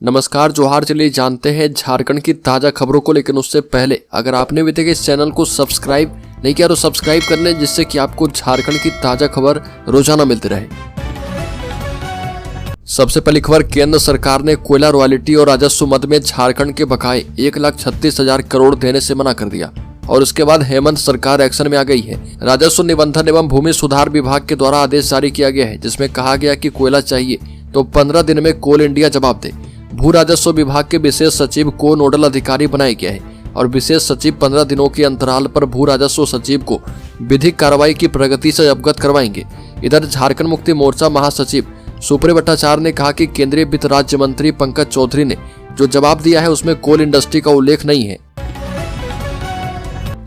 नमस्कार जोहार। चलिए जानते हैं झारखंड की ताजा खबरों को, लेकिन उससे पहले अगर आपने अभी तक इस चैनल को सब्सक्राइब नहीं किया तो सब्सक्राइब कर लें, जिससे कि आपको झारखंड की ताजा खबर रोजाना मिलती रहे। सबसे पहली खबर, केंद्र सरकार ने कोयला रॉयल्टी और राजस्व मद में झारखंड के बकाए 1,36,000 करोड़ देने से मना कर दिया और उसके बाद हेमंत सरकार एक्शन में आ गई है। राजस्व निबंधन एवं भूमि सुधार विभाग के द्वारा आदेश जारी किया गया है, जिसमें कहा गया कि कोयला चाहिए तो 15 दिन में कोल इंडिया जवाब दे। भू राजस्व विभाग के विशेष सचिव को नोडल अधिकारी बनाया गया है और विशेष सचिव 15 दिनों के अंतराल पर भू राजस्व सचिव को विधिक कार्रवाई की प्रगति से अवगत करवाएंगे। इधर झारखंड मुक्ति मोर्चा महासचिव सुप्रिय भट्टाचार्य ने कहा कि केंद्रीय वित्त राज्य मंत्री पंकज चौधरी ने जो जवाब दिया है उसमें कोल इंडस्ट्री का उल्लेख नहीं है।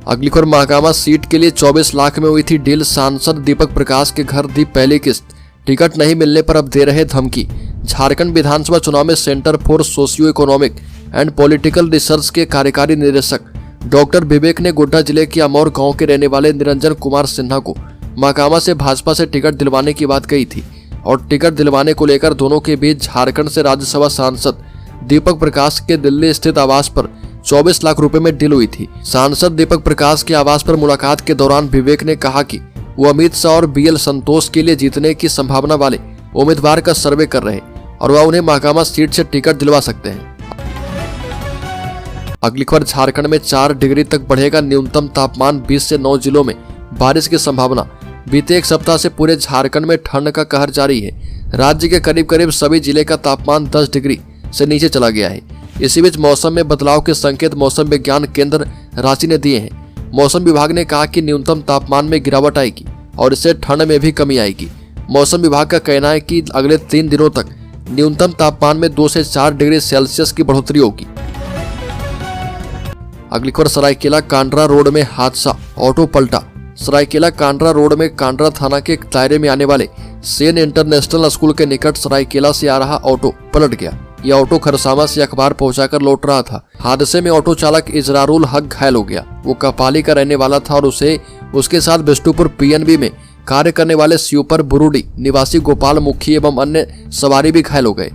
अगली खबर, महागामा सीट के लिए 24 लाख में हुई थी डील, सांसद दीपक प्रकाश के घर दी पहली किस्त, टिकट नहीं मिलने पर अब दे रहे धमकी। झारखंड विधानसभा चुनाव में centre for socio economic and political research के कार्यकारी निदेशक डॉक्टर विवेक ने गोड्डा जिले के अमौर गांव के रहने वाले निरंजन कुमार सिन्हा को महागामा से भाजपा से टिकट दिलवाने की बात कही थी और टिकट दिलवाने को लेकर दोनों के बीच झारखंड से राज्यसभा सांसद दीपक प्रकाश के दिल्ली स्थित आवास पर 24 लाख रुपए में डील हुई थी। सांसद दीपक प्रकाश के आवास पर मुलाकात के दौरान विवेक ने कहा कि वो अमित शाह और BL संतोष के लिए जीतने की संभावना वाले उम्मीदवार का सर्वे कर रहे हैं और वह उन्हें महागामा सीट से टिकट दिलवा सकते हैं। अगली खबर, झारखंड में 4 डिग्री तक बढ़ेगा न्यूनतम तापमान, 20 से 9 जिलों में बारिश की संभावना। बीते एक सप्ताह से पूरे झारखंड में ठंड का कहर जारी है। राज्य के करीब करीब सभी जिले का तापमान 10 डिग्री से नीचे चला गया है। इसी बीच मौसम में बदलाव के संकेत मौसम विज्ञान केंद्र रांची ने दिए हैं। मौसम विभाग ने कहा कि न्यूनतम तापमान में गिरावट आएगी और इससे ठंड में भी कमी आएगी। मौसम विभाग का कहना है कि अगले 3 दिनों तक न्यूनतम तापमान में 2 से 4 डिग्री सेल्सियस की बढ़ोतरी होगी। अगली खबर, सरायकेला कांड्रा रोड में हादसा, ऑटो पलटा। सरायकेला कांड्रा रोड में कांड्रा थाना के दायरे में आने वाले सेन इंटरनेशनल स्कूल के निकट सरायकेला से आ रहा ऑटो पलट गया। यह ऑटो खरसावा से अखबार पहुंचाकर लौट रहा था। हादसे में ऑटो चालक इजरारुल हक घायल हो गया। वो कपाली का रहने वाला था और उसके साथ बिष्टुपुर PNB में कार्य करने वाले स्यूपर बुरुडी निवासी गोपाल मुखी एवं अन्य सवारी भी घायल हो गए।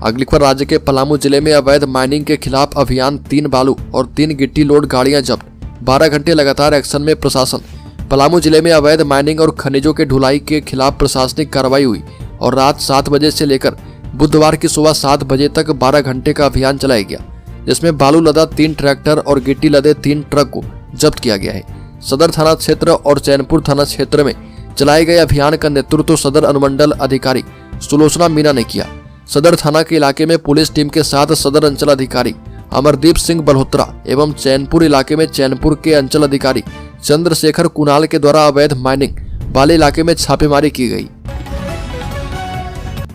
अगली खबर, राज्य के पलामू जिले में अवैध माइनिंग के खिलाफ अभियान, 3 बालू और 3 गिट्टी लोड गाड़ियां जब्त, 12 घंटे लगातार एक्शन में प्रशासन। पलामू जिले में अवैध माइनिंग और खनिजों के ढुलाई के खिलाफ प्रशासनिक कार्रवाई हुई और रात 7 बजे से लेकर बुधवार की सुबह 7 बजे तक 12 घंटे का अभियान चलाया गया, जिसमें बालू लदा 3 ट्रैक्टर और गिट्टी लदे 3 ट्रक को जब्त किया गया है। सदर थाना क्षेत्र और चैनपुर थाना क्षेत्र में चलाए गए अभियान का नेतृत्व सदर अनुमंडल अधिकारी सुलोचना मीना ने किया। सदर थाना के इलाके में पुलिस टीम के साथ सदर अंचल अधिकारी अमरदीप सिंह बल्होत्रा एवं चैनपुर इलाके में चैनपुर के अंचल अधिकारी चंद्रशेखर कुणाल के द्वारा अवैध माइनिंग वाले इलाके में छापेमारी की गई।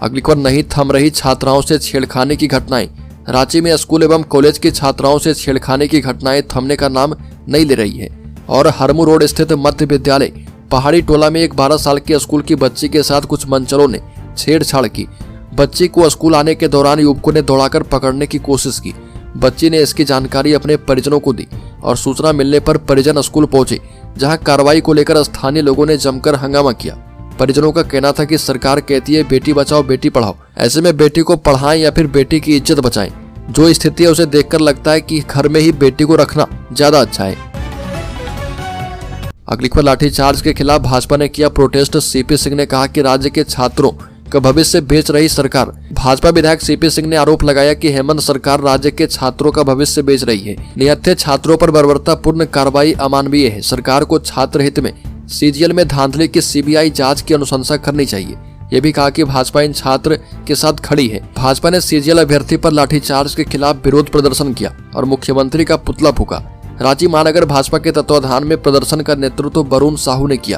अगली खबर, नहीं थम रही छात्राओं से छेड़खानी की घटनाएं। रांची में स्कूल एवं कॉलेज की छात्राओं से छेड़खानी की घटनाएं थमने का नाम नहीं ले रही है और हरमू रोड स्थित मध्य विद्यालय पहाड़ी टोला में एक 12 साल की स्कूल की बच्ची के साथ कुछ मंचलों ने छेड़छाड़ की। बच्ची को स्कूल आने के दौरान युवकों ने दौड़ाकर पकड़ने की कोशिश की। बच्ची ने इसकी जानकारी अपने परिजनों को दी और सूचना मिलने पर परिजन स्कूल पहुंचे, जहां कार्रवाई को लेकर स्थानीय लोगों ने जमकर हंगामा किया। परिजनों का कहना था कि सरकार कहती है बेटी बचाओ बेटी पढ़ाओ, ऐसे में बेटी को पढ़ाएं या फिर बेटी की इज्जत बचाएं। जो स्थिति है उसे देखकर लगता है कि घर में ही बेटी को रखना ज्यादा अच्छा है। अगली खबर, लाठीचार्ज के खिलाफ भाजपा ने किया प्रोटेस्ट। CP सिंह ने कहा कि राज्य के छात्रों का भविष्य बेच रही सरकार। भाजपा विधायक CP सिंह ने आरोप लगाया कि हेमंत सरकार राज्य के छात्रों का भविष्य बेच रही है। निहत्थे छात्रों पर बर्बरतापूर्ण कार्रवाई अमानवीय है। सरकार को छात्र हित में CGL में धांधली की CBI जांच की अनुशंसा करनी चाहिए। ये भी कहा कि भाजपा इन छात्र के साथ खड़ी है। भाजपा ने CGL अभ्यर्थी पर लाठीचार्ज के खिलाफ विरोध प्रदर्शन किया और मुख्यमंत्री का पुतला फूका। रांची महानगर भाजपा के तत्वाधान में प्रदर्शन का नेतृत्व वरुण साहू ने किया।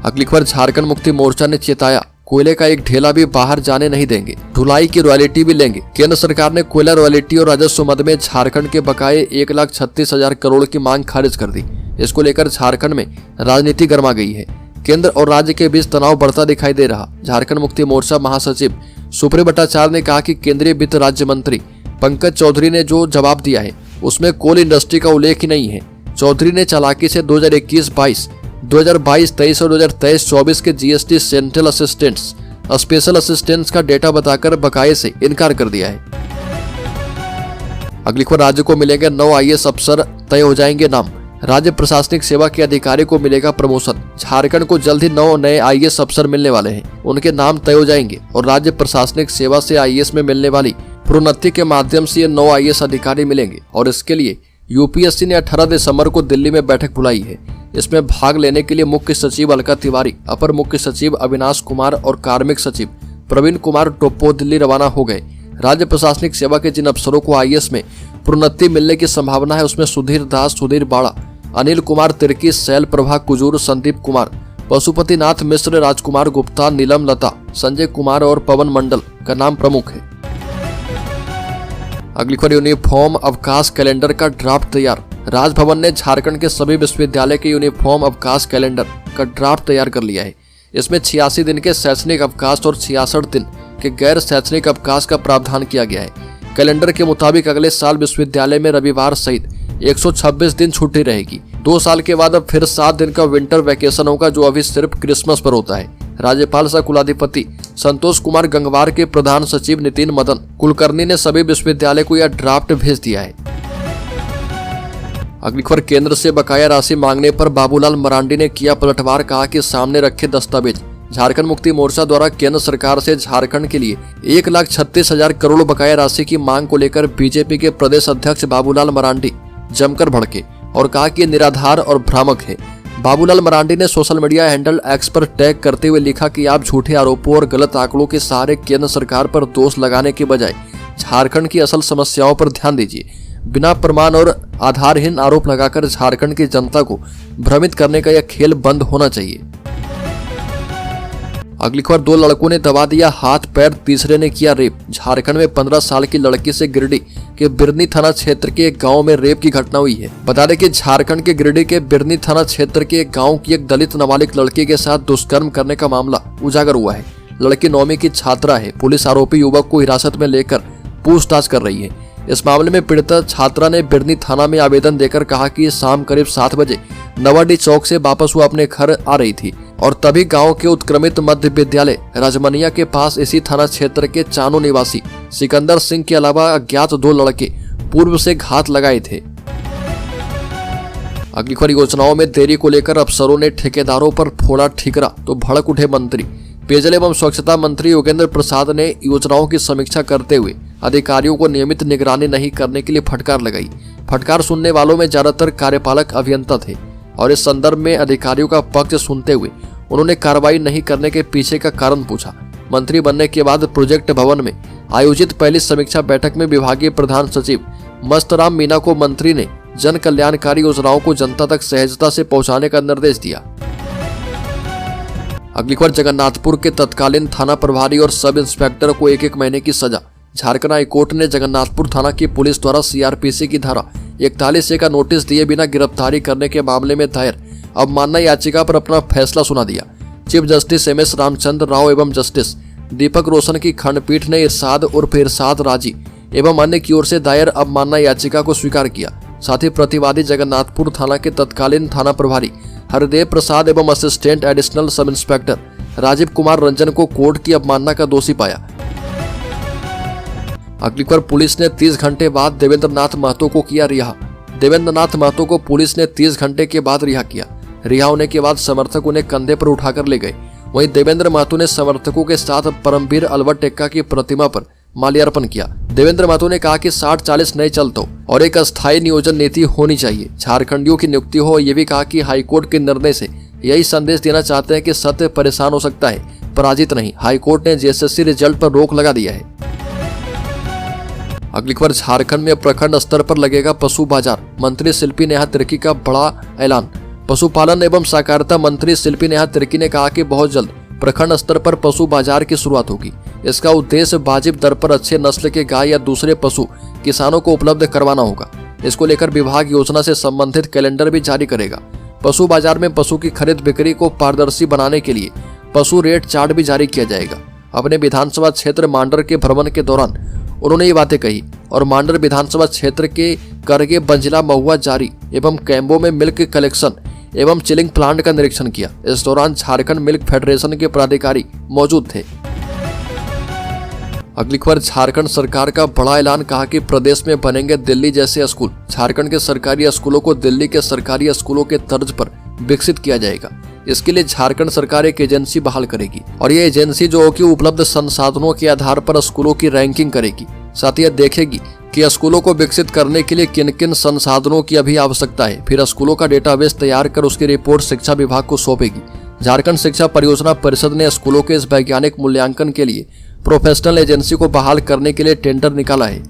अगली खबर, झारखंड मुक्ति मोर्चा ने चेताया, कोयले का एक ढेला भी बाहर जाने नहीं देंगे, ढुलाई की रॉयल्टी भी लेंगे। केंद्र सरकार ने कोयला रॉयल्टी और राजस्व मद में झारखंड के बकाए 1,36,000 करोड़ की मांग खारिज कर दी। इसको लेकर झारखंड में राजनीति गर्मा गई है। केंद्र और राज्य के बीच तनाव बढ़ता दिखाई दे रहा। झारखंड मुक्ति मोर्चा महासचिव सुप्रिय भट्टाचार्य ने कहा कि केंद्रीय वित्त राज्य मंत्री पंकज चौधरी ने जो जवाब दिया है उसमें कोल इंडस्ट्री का उल्लेख ही नहीं है। चौधरी ने चालाकी से 2021-22, 2022-23 और 2023-24 के GST central assistants special assistance का डेटा बताकर बकाये से इनकार कर दिया है। अगली खबर, राज्य को मिलेंगे 9 IAS अफसर, तय हो जाएंगे नाम। राज्य प्रशासनिक सेवा के अधिकारी को मिलेगा प्रमोशन। झारखंड को जल्द ही 9 नए IAS अफसर मिलने वाले हैं। उनके नाम तय हो जाएंगे और राज्य प्रशासनिक सेवा से IAS में मिलने वाली प्रोन्नति के माध्यम से ये 9 IAS अधिकारी मिलेंगे और इसके लिए UPSC ने 18 दिसंबर को दिल्ली में बैठक बुलाई है। इसमें भाग लेने के लिए मुख्य सचिव अलका तिवारी, अपर मुख्य सचिव अविनाश कुमार और कार्मिक सचिव प्रवीण कुमार टोप्पो दिल्ली रवाना हो गए। राज्य प्रशासनिक सेवा के जिन अफसरों को IAS में प्रोन्नति मिलने की संभावना है उसमें सुधीर दास, सुधीर बाड़ा, अनिल कुमार तिर्की, शैल प्रभा कुजूर, संदीप कुमार, पशुपति नाथ मिश्र, राजकुमार गुप्ता, नीलम लता, संजय कुमार और पवन मंडल का नाम प्रमुख है। अगली खबर, यूनिफॉर्म अवकाश कैलेंडर का ड्राफ्ट तैयार। राजभवन ने झारखंड के सभी विश्वविद्यालय के यूनिफॉर्म अवकाश कैलेंडर का ड्राफ्ट तैयार कर लिया है। इसमें 86 दिन के शैक्षणिक अवकाश और 66 दिन के गैर शैक्षणिक अवकाश का प्रावधान किया गया है। कैलेंडर के मुताबिक अगले साल विश्वविद्यालय में रविवार सहित 126 दिन छुट्टी रहेगी। 2 साल के बाद अब फिर 7 दिन का विंटर वैकेशन होगा, जो अभी सिर्फ क्रिसमस पर होता है। राज्यपाल सह कुलाधिपति संतोष कुमार गंगवार के प्रधान सचिव नितिन मदन कुलकर्णी ने सभी विश्वविद्यालय को यह ड्राफ्ट भेज दिया है। अगली खबर, केंद्र से बकाया राशि मांगने पर बाबूलाल मरांडी ने किया पलटवार, कहा कि सामने रखे दस्तावेज। झारखंड मुक्ति मोर्चा द्वारा केंद्र सरकार से झारखंड के लिए 1,36,000 करोड़ बकाया राशि की मांग को लेकर बीजेपी के प्रदेश अध्यक्ष बाबूलाल मरांडी जमकर भड़के और कहा कि ये निराधार और भ्रामक है। बाबूलाल मरांडी ने सोशल मीडिया हैंडल एक्स पर टैग करते हुए लिखा कि आप झूठे आरोपों और गलत आंकड़ों के सहारे केंद्र सरकार पर दोष लगाने के बजाय झारखंड की असल समस्याओं पर ध्यान दीजिए। बिना प्रमाण और आधारहीन आरोप लगाकर झारखंड की जनता को भ्रमित करने का यह खेल बंद होना चाहिए। अगली खबर, 2 लड़कों ने दबा दिया हाथ पैर, तीसरे ने किया रेप। झारखंड में 15 साल की लड़की से गिरिडीह के बिरनी थाना क्षेत्र के एक गांव में रेप की घटना हुई है। बता दें कि झारखंड के गिरिडीह के बिरनी थाना क्षेत्र के एक गांव की एक दलित नाबालिग लड़की के साथ दुष्कर्म करने का मामला उजागर हुआ है। लड़की 9वीं की छात्रा है। पुलिस आरोपी युवक को हिरासत में लेकर पूछताछ कर रही है। इस मामले में पीड़िता छात्रा ने बिरनी थाना में आवेदन देकर कहा कि शाम करीब 7 बजे नवाडी चौक से वापस वो अपने घर आ रही थी और तभी गांव के उत्क्रमित मध्य विद्यालय राजमनिया के पास इसी थाना क्षेत्र के चानो निवासी सिकंदर सिंह के अलावा अज्ञात 2 लड़के पूर्व से घात लगाए थे। अगली खबर, योजनाओं में देरी को लेकर अफसरों ने ठेकेदारों पर फोड़ा ठीकरा तो भड़क उठे मंत्री। पेयजल एवं स्वच्छता मंत्री योगेंद्र प्रसाद ने योजनाओं की समीक्षा करते हुए अधिकारियों को नियमित निगरानी नहीं करने के लिए फटकार लगाई। फटकार सुनने वालों में ज्यादातर कार्यपालक अभियंता थे और इस संदर्भ में अधिकारियों का पक्ष सुनते हुए उन्होंने कार्रवाई नहीं करने के पीछे का कारण पूछा। मंत्री बनने के बाद प्रोजेक्ट भवन में आयोजित पहली समीक्षा बैठक में विभागीय प्रधान सचिव मस्तराम मीना को मंत्री ने जन कल्याणकारी योजनाओं को जनता तक सहजता से पहुंचाने का निर्देश दिया। अगली खबर, जगन्नाथपुर के तत्कालीन थाना प्रभारी और सब इंस्पेक्टर को 1-1 महीने की सजा। झारखंड हाईकोर्ट ने जगन्नाथपुर थाना की पुलिस द्वारा CRPC की धारा 41A का नोटिस दिए बिना गिरफ्तारी करने के मामले में दायर अवमानना याचिका पर अपना फैसला सुना दिया। Chief justice MS Ramchandra Rao एवं जस्टिस दीपक रोशन की खंडपीठ ने इरशाद उर्फ इरशाद राजी एवं अन्य की ओर से दायर अवमानना याचिका को स्वीकार किया। साथ ही प्रतिवादी जगन्नाथपुर थाना के तत्कालीन थाना प्रभारी हरदेव प्रसाद एवं assistant additional sub inspector Rajiv Kumar Ranjan को कोर्ट की अवमानना का दोषी पाया। अगली बार पुलिस ने 30 घंटे बाद देवेंद्र नाथ महतो को किया रिहा। देवेंद्र नाथ महतो को पुलिस ने 30 घंटे के बाद रिहा किया। रिहा होने के बाद समर्थक उन्हें कंधे पर उठाकर ले गए। वहीं देवेंद्र महतो ने समर्थकों के साथ परमवीर अलवर टेक्का की प्रतिमा पर माल्यार्पण किया। देवेंद्र महतो ने कहा कि 60-40 नहीं चलते और एक अस्थायी नियोजन नीति होनी चाहिए, झारखंडियों की नियुक्ति हो। ये भी कहा कि हाईकोर्ट के निर्णय से यही संदेश देना चाहते हैं कि सत्य परेशान हो सकता है, पराजित नहीं। हाईकोर्ट ने JSSC रिजल्ट पर रोक लगा दिया है। अगली खबर, झारखंड में प्रखंड स्तर पर लगेगा पशु बाजार। मंत्री शिल्पी नेहा तिर्की का बड़ा ऐलान। पशुपालन एवं सहकारिता मंत्री शिल्पी नेहा तिर्की ने कहा कि बहुत जल्द प्रखंड स्तर पर पशु बाजार की शुरुआत होगी। इसका उद्देश्य वाजिब दर पर अच्छे नस्ल के गाय या दूसरे पशु किसानों को उपलब्ध करवाना होगा। इसको लेकर विभाग योजना से संबंधित कैलेंडर भी जारी करेगा। पशु बाजार में पशु की खरीद बिक्री को पारदर्शी बनाने के लिए पशु रेट चार्ट भी जारी किया जाएगा। अपने विधानसभा क्षेत्र मांडर के भ्रमण के दौरान उन्होंने ये बातें कही और मांडर विधानसभा क्षेत्र के करगे, बंजिला, महुआ, जारी एवं कैम्बो में मिल्क कलेक्शन एवं चिलिंग प्लांट का निरीक्षण किया। इस दौरान झारखंड मिल्क फेडरेशन के पदाधिकारी मौजूद थे। अगली खबर झारखंड सरकार का बड़ा ऐलान, कहा कि प्रदेश में बनेंगे दिल्ली जैसे स्कूल। झारखंड के सरकारी स्कूलों को दिल्ली के सरकारी स्कूलों के तर्ज पर विकसित किया जाएगा। इसके लिए झारखंड सरकार एक एजेंसी बहाल करेगी और ये एजेंसी जो कि उपलब्ध संसाधनों के आधार पर स्कूलों की रैंकिंग करेगी। साथ ही यह देखेगी कि स्कूलों को विकसित करने के लिए किन किन संसाधनों की अभी आवश्यकता है। फिर स्कूलों का डेटाबेस तैयार कर उसकी रिपोर्ट शिक्षा विभाग को सौंपेगी। झारखंड शिक्षा परियोजना परिषद ने स्कूलों के इस वैज्ञानिक मूल्यांकन के लिए प्रोफेशनल एजेंसी को बहाल करने के लिए टेंडर निकाला है।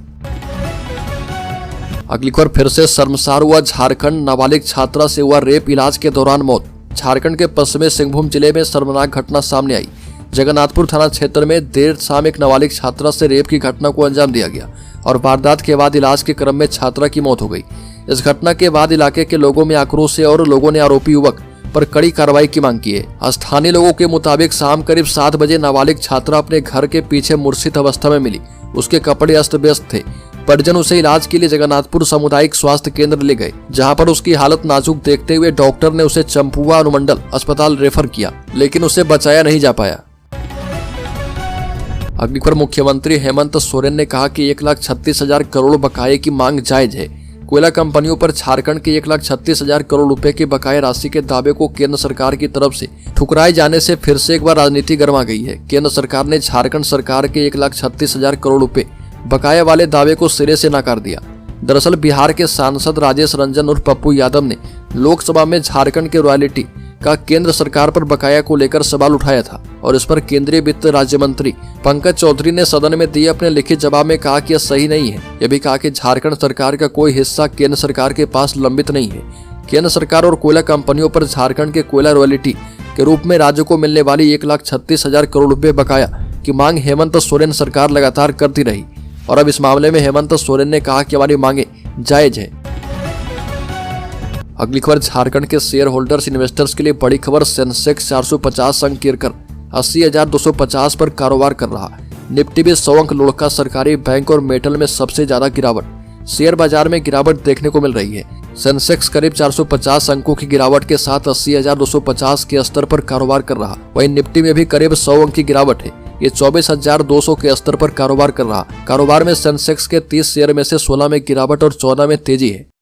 अगली खबर फिर से शर्मसार हुआ झारखंड, नाबालिग छात्रा से हुआ रेप, इलाज के दौरान मौत। झारखंड के पश्चिमी सिंहभूम जिले में शर्मनाक घटना सामने आई। जगन्नाथपुर थाना क्षेत्र में देर शाम एक नाबालिग छात्रा से रेप की घटना को अंजाम दिया गया और वारदात के बाद इलाज के क्रम में छात्रा की मौत हो गई। इस घटना के बाद इलाके के लोगों में आक्रोश है और लोगों ने आरोपी युवक पर कड़ी कार्रवाई की मांग की है। स्थानीय लोगों के मुताबिक शाम करीब 7 बजे नाबालिग छात्रा अपने घर के पीछे मूर्छित अवस्था में मिली। उसके कपड़े अस्त व्यस्त थे। परिजन उसे इलाज के लिए जगन्नाथपुर सामुदायिक स्वास्थ्य केंद्र ले गए, जहां पर उसकी हालत नाजुक देखते हुए डॉक्टर ने उसे चंपुआ अनुमंडल अस्पताल रेफर किया, लेकिन उसे बचाया नहीं जा पाया। अगली खबर, मुख्यमंत्री हेमंत सोरेन ने कहा कि 1,36,000 करोड़ बकाये की मांग जायज है। कोयला कंपनियों पर झारखंड के 1,36,000 करोड़ रुपए के बकाये राशि के दावे को केंद्र सरकार की तरफ से ठुकराए जाने से फिर से एक बार राजनीति गर्मा गई है। केंद्र सरकार ने झारखंड सरकार के 1,36,000 करोड़ रुपए बकाये वाले दावे को सिरे से नकार दिया। दरअसल बिहार के सांसद राजेश रंजन और पप्पू यादव ने लोकसभा में झारखंड के रॉयल्टी का केंद्र सरकार पर बकाया को लेकर सवाल उठाया था और इस पर केंद्रीय वित्त राज्य मंत्री पंकज चौधरी ने सदन में दिए अपने लिखित जवाब में कहा कि यह सही नहीं है। यह भी कहा कि झारखंड सरकार का कोई हिस्सा केंद्र सरकार के पास लंबित नहीं है। केंद्र सरकार और कोयला कंपनियों पर झारखंड के कोयला रॉयल्टी के रूप में राज्य को मिलने वाली 1,36,000 करोड़ रुपए बकाया की मांग हेमंत सोरेन सरकार लगातार करती रही और अब इस मामले में हेमंत सोरेन ने कहा कि हमारी मांगे जायज है। अगली खबर, झारखंड के शेयर होल्डर्स इन्वेस्टर्स के लिए बड़ी खबर। सेंसेक्स 450 अंक गिरकर 80,250 पर कारोबार कर रहा। निफ्टी भी 100 अंक लुढ़का। सरकारी बैंक और मेटल में सबसे ज्यादा गिरावट। शेयर बाजार में गिरावट देखने को मिल रही है। सेंसेक्स करीब 450 अंकों की गिरावट के साथ 80,250 के स्तर पर कारोबार कर रहा। वहीं निफ्टी में भी करीब 100 अंक की गिरावट है। ये 24,200 के स्तर पर कारोबार कर रहा। कारोबार में सेंसेक्स के 30 शेयर में से 16 में गिरावट और 14 में तेजी है।